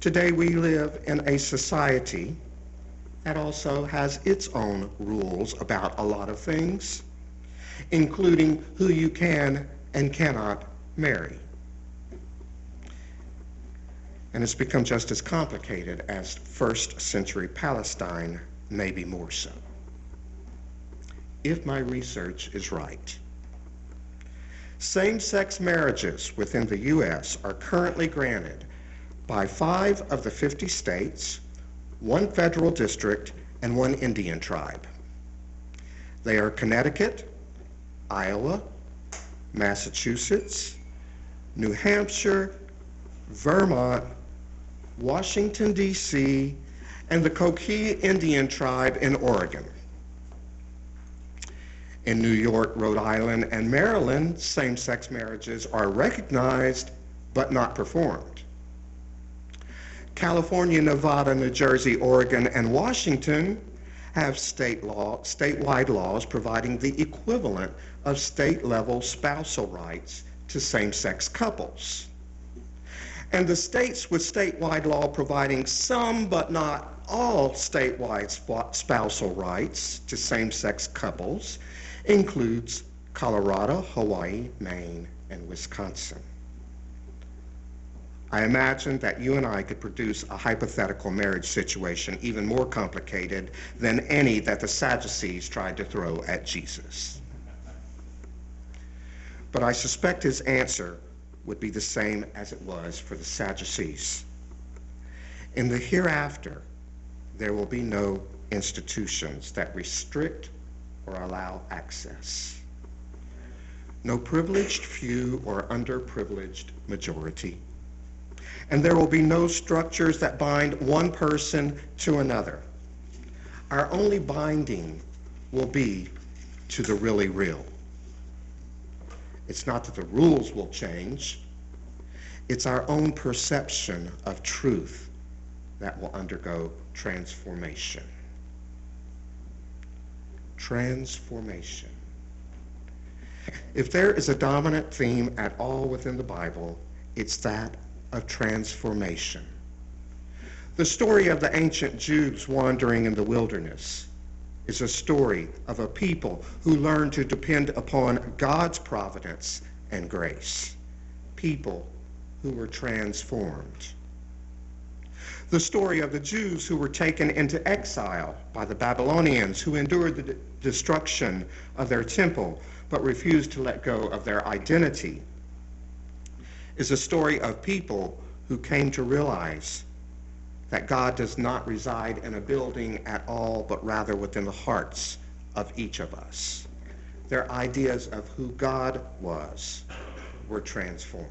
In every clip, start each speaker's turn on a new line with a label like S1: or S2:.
S1: Today we live in a society that also has its own rules about a lot of things, including who you can and cannot marry. And it's become just as complicated as first century Palestine, maybe more so. If my research is right, same-sex marriages within the U.S. are currently granted by 5 of the 50 states, 1 federal district, and 1 Indian tribe. They are Connecticut, Iowa, Massachusetts, New Hampshire, Vermont, Washington, D.C., and the Coqui Indian tribe in Oregon. In New York, Rhode Island, and Maryland, same-sex marriages are recognized but not performed. California, Nevada, New Jersey, Oregon, and Washington have statewide laws providing the equivalent of state-level spousal rights to same-sex couples. And the states with statewide law providing some but not all statewide spousal rights to same-sex couples includes Colorado, Hawaii, Maine, and Wisconsin. I imagine that you and I could produce a hypothetical marriage situation even more complicated than any that the Sadducees tried to throw at Jesus. But I suspect his answer would be the same as it was for the Sadducees. In the hereafter, there will be no institutions that restrict or allow access. No privileged few or underprivileged majority. And there will be no structures that bind one person to another. Our only binding will be to the really real. It's not that the rules will change. It's our own perception of truth that will undergo transformation. Transformation. If there is a dominant theme at all within the Bible, it's that of transformation. The story of the ancient Jews wandering in the wilderness is a story of a people who learned to depend upon God's providence and grace. People who were transformed. The story of the Jews who were taken into exile by the Babylonians, who endured the destruction of their temple but refused to let go of their identity, is a story of people who came to realize that God does not reside in a building at all, but rather within the hearts of each of us. Their ideas of who God was were transformed.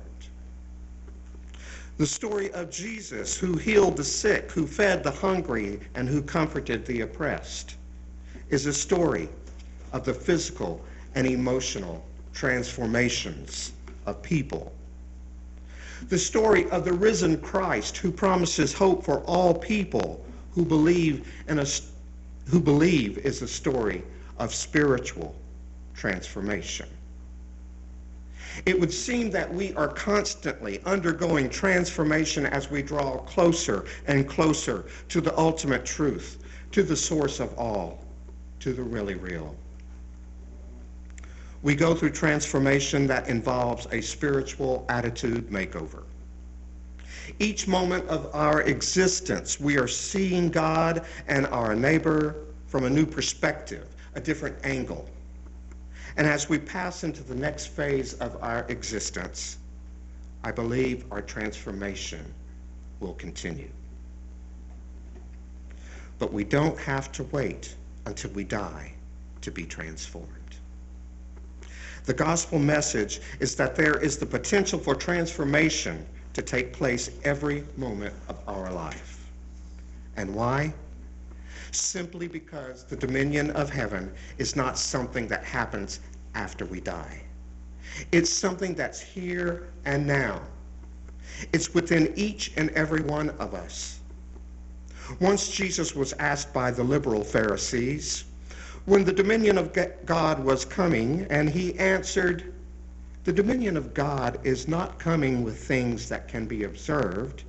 S1: The story of Jesus, who healed the sick, who fed the hungry, and who comforted the oppressed, is a story of the physical and emotional transformations of people. The story of the risen Christ, who promises hope for all people who believe is a story of spiritual transformation. It would seem that we are constantly undergoing transformation as we draw closer and closer to the ultimate truth, to the source of all, to the really real. We go through transformation that involves a spiritual attitude makeover. Each moment of our existence, we are seeing God and our neighbor from a new perspective, a different angle. And as we pass into the next phase of our existence, I believe our transformation will continue. But we don't have to wait until we die to be transformed. The gospel message is that there is the potential for transformation to take place every moment of our life. And why? Simply because the dominion of heaven is not something that happens after we die. It's something that's here and now. It's within each and every one of us. Once Jesus was asked by the liberal Pharisees when the dominion of God was coming, and he answered, "The dominion of God is not coming with things that can be observed,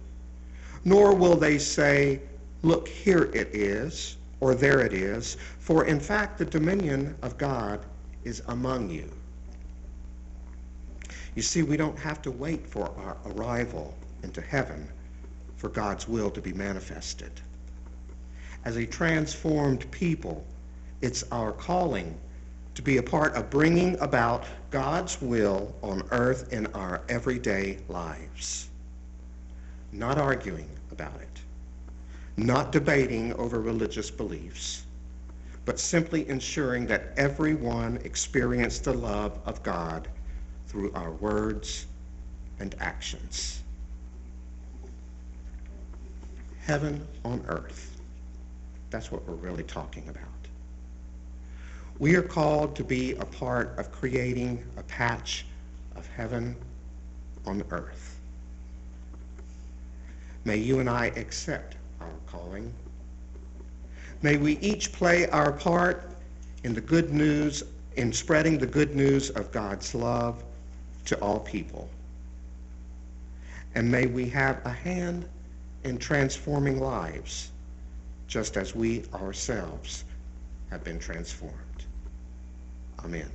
S1: nor will they say, "Look, here it is," or "There it is," for in fact the dominion of God is among you. You see, we don't have to wait for our arrival into heaven for God's will to be manifested. As a transformed people, it's our calling to be a part of bringing about God's will on earth in our everyday lives. Not arguing about it, not debating over religious beliefs, but simply ensuring that everyone experience the love of God through our words and actions. Heaven on earth. That's what we're really talking about. We are called to be a part of creating a patch of heaven on earth. May you and I accept our calling. May we each play our part in the good news, in spreading the good news of God's love to all people. And may we have a hand in transforming lives, just as we ourselves have been transformed. Amen.